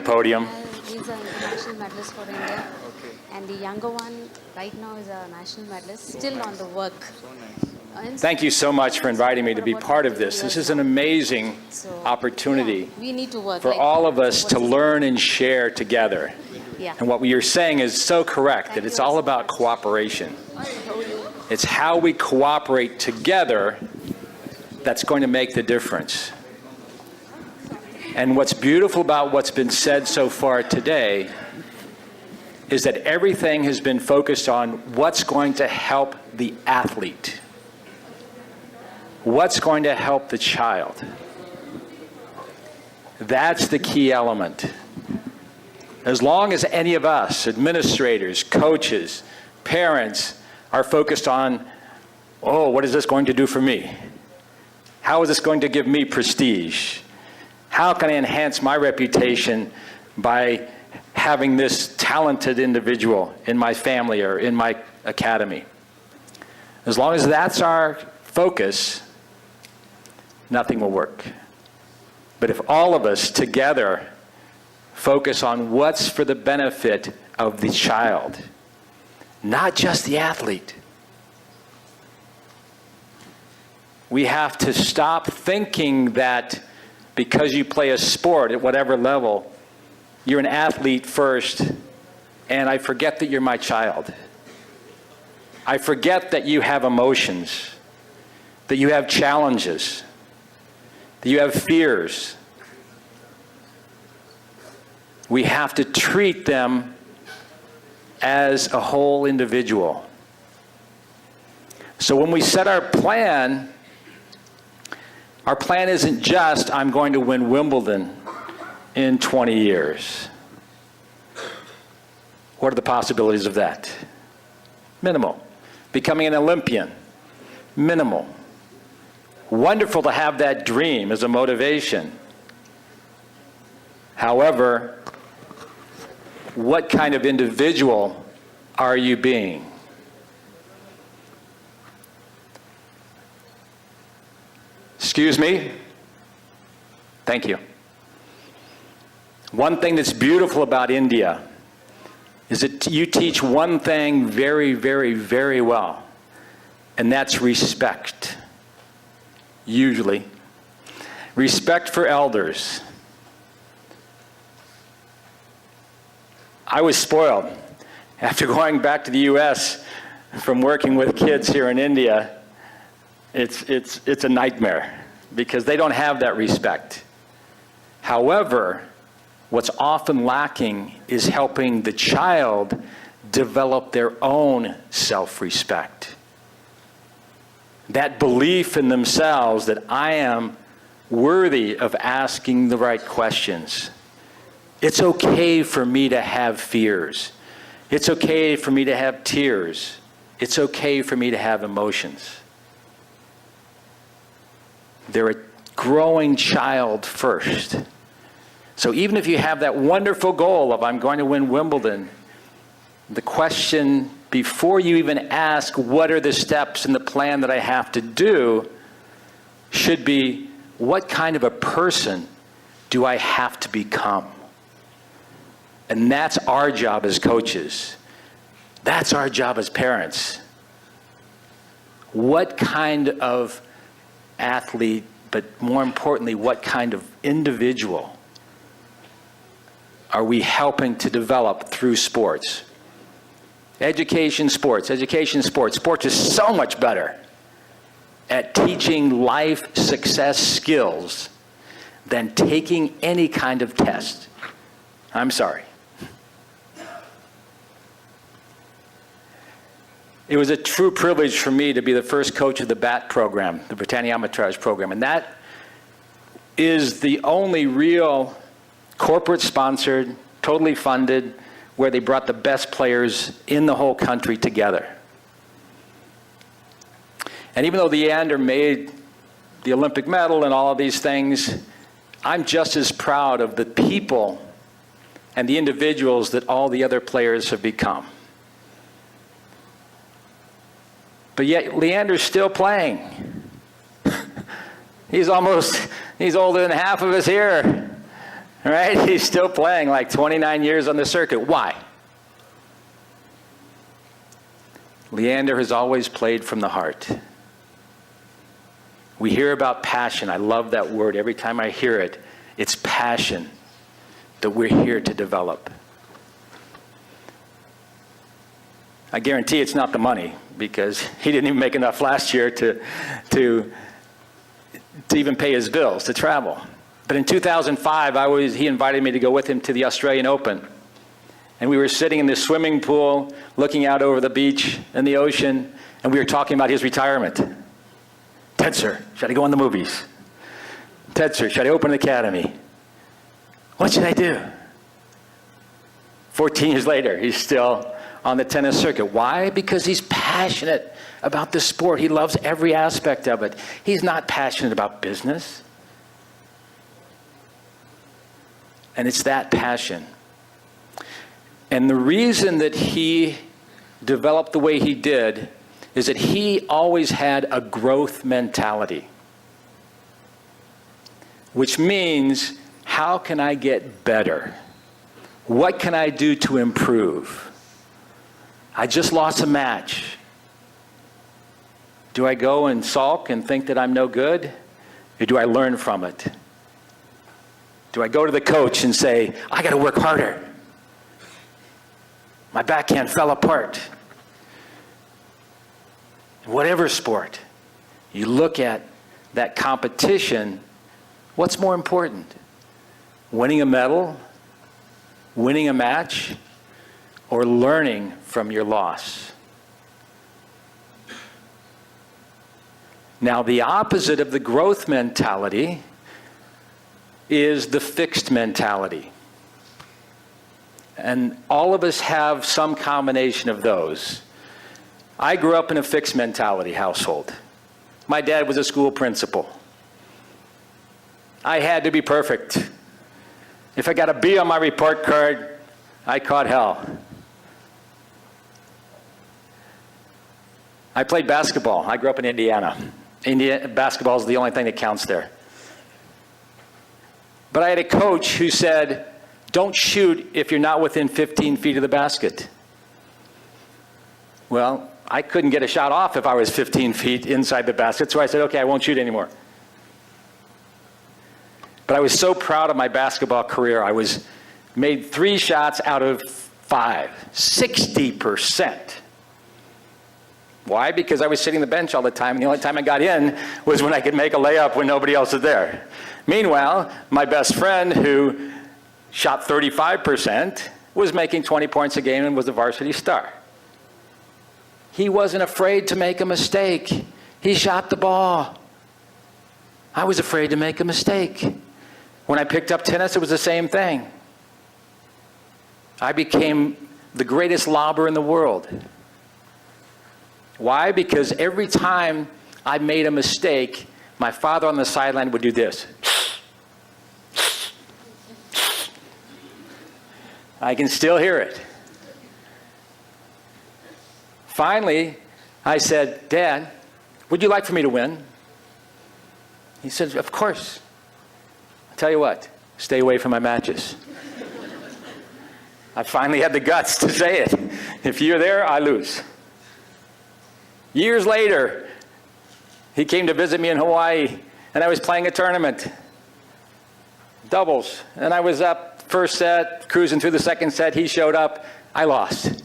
podium. He's an international medalist for India. And the younger one right now is a national medalist, still on the work. Thank you so much for inviting me to be part of this. This is an amazing opportunity We need to work for all of us to learn and share together. And what you're saying is so correct, that it's all about cooperation. It's how we cooperate together that's going to make the difference. And what's beautiful about what's been said so far today is that everything has been focused on what's going to help the athlete. What's going to help the child? That's the key element. As long as any of us, administrators, coaches, parents, are focused on, oh, what is this going to do for me? How is this going to give me prestige? How can I enhance my reputation by having this talented individual in my family or in my academy? As long as that's our focus, nothing will work. But if all of us together focus on what's for the benefit of the child, not just the athlete, we have to stop thinking that because you play a sport at whatever level, you're an athlete first, and I forget that you're my child. I forget that you have emotions, that you have challenges, that you have fears. We have to treat them as a whole individual. So when we set our plan isn't just, I'm going to win Wimbledon in 20 years. What are the possibilities of that? Minimal. Becoming an Olympian? Minimal. Wonderful to have that dream as a motivation. However, what kind of individual are you being? Excuse me? Thank you. One thing that's beautiful about India is that you teach one thing very, very, very well, and that's respect. Usually. Respect for elders. I was spoiled. After going back to the U.S. from working with kids here in India, it's a nightmare because they don't have that respect. However, what's often lacking is helping the child develop their own self-respect. That belief in themselves that I am worthy of asking the right questions. It's okay for me to have fears. It's okay for me to have tears. It's okay for me to have emotions. They're a growing child first. So even if you have that wonderful goal of I'm going to win Wimbledon, the question before you even ask what are the steps in the plan that I have to do should be, what kind of a person do I have to become? And that's our job as coaches. That's our job as parents. What kind of athlete, but more importantly, what kind of individual are we helping to develop through sports? Education, sports. Education, sports. Sports is so much better at teaching life success skills than taking any kind of test. I'm sorry. It was a true privilege for me to be the first coach of the BAT program, the Britannia Amateur program, and that is the only real corporate-sponsored, totally funded, where they brought the best players in the whole country together. And even though Leander made the Olympic medal and all of these things, I'm just as proud of the people and the individuals that all the other players have become. But yet Leander's still playing. He's older than half of us here. right? He's still playing like 29 years on the circuit. Why? Leander has always played from the heart. We hear about passion. I love that word. Every time I hear it, it's passion that we're here to develop. I guarantee it's not the money, because he didn't even make enough last year to even pay his bills, to travel. But in 2005, he invited me to go with him to the Australian Open. And we were sitting in this swimming pool, looking out over the beach and the ocean, and we were talking about his retirement. Ted, sir, should I go in the movies? Ted, sir, should I open an academy? What should I do? 14 years later, he's still on the tennis circuit. Why? Because he's passionate about the sport. He loves every aspect of it. He's not passionate about business. And it's that passion. And the reason that he developed the way he did is that he always had a growth mentality, which means, how can I get better? What can I do to improve? I just lost a match. Do I go and sulk and think that I'm no good? Or do I learn from it? Do I go to the coach and say, I got to work harder? My backhand fell apart. Whatever sport, you look at that competition, what's more important? Winning a medal, winning a match, or learning from your loss? Now, the opposite of the growth mentality is the fixed mentality. And all of us have some combination of those. I grew up in a fixed mentality household. My dad was a school principal. I had to be perfect. If I got a B on my report card, I caught hell. I played basketball. I grew up in Indiana. Basketball is the only thing that counts there. But I had a coach who said, don't shoot if you're not within 15 feet of the basket. Well, I couldn't get a shot off if I was 15 feet inside the basket, so I said, okay, I won't shoot anymore. But I was so proud of my basketball career. I made 3 shots out of 5, 60%. Why? Because I was sitting on the bench all the time, and the only time I got in was when I could make a layup when nobody else was there. Meanwhile, my best friend, who shot 35%, was making 20 points a game and was the varsity star. He wasn't afraid to make a mistake. He shot the ball. I was afraid to make a mistake. When I picked up tennis, it was the same thing. I became the greatest lobber in the world. Why? Because every time I made a mistake, my father on the sideline would do this. I can still hear it. Finally, I said, Dad, would you like for me to win? He said, of course. I'll tell you what, stay away from my matches. I finally had the guts to say it. If you're there, I lose. Years later, he came to visit me in Hawaii, and I was playing a tournament, doubles, and I was up first set, cruising through the second set. He showed up. I lost.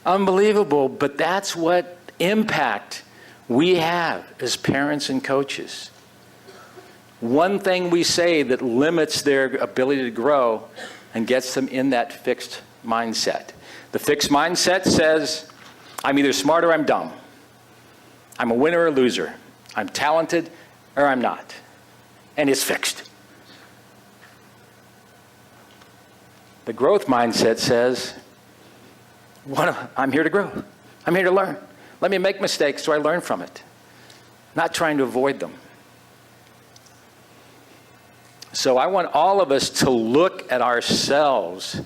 Unbelievable, but that's what impact we have as parents and coaches. One thing we say that limits their ability to grow and gets them in that fixed mindset. The fixed mindset says, I'm either smart or I'm dumb. I'm a winner or a loser. I'm talented or I'm not. And it's fixed. The growth mindset says, I'm here to grow. I'm here to learn. Let me make mistakes so I learn from it. Not trying to avoid them. So I want all of us to look at ourselves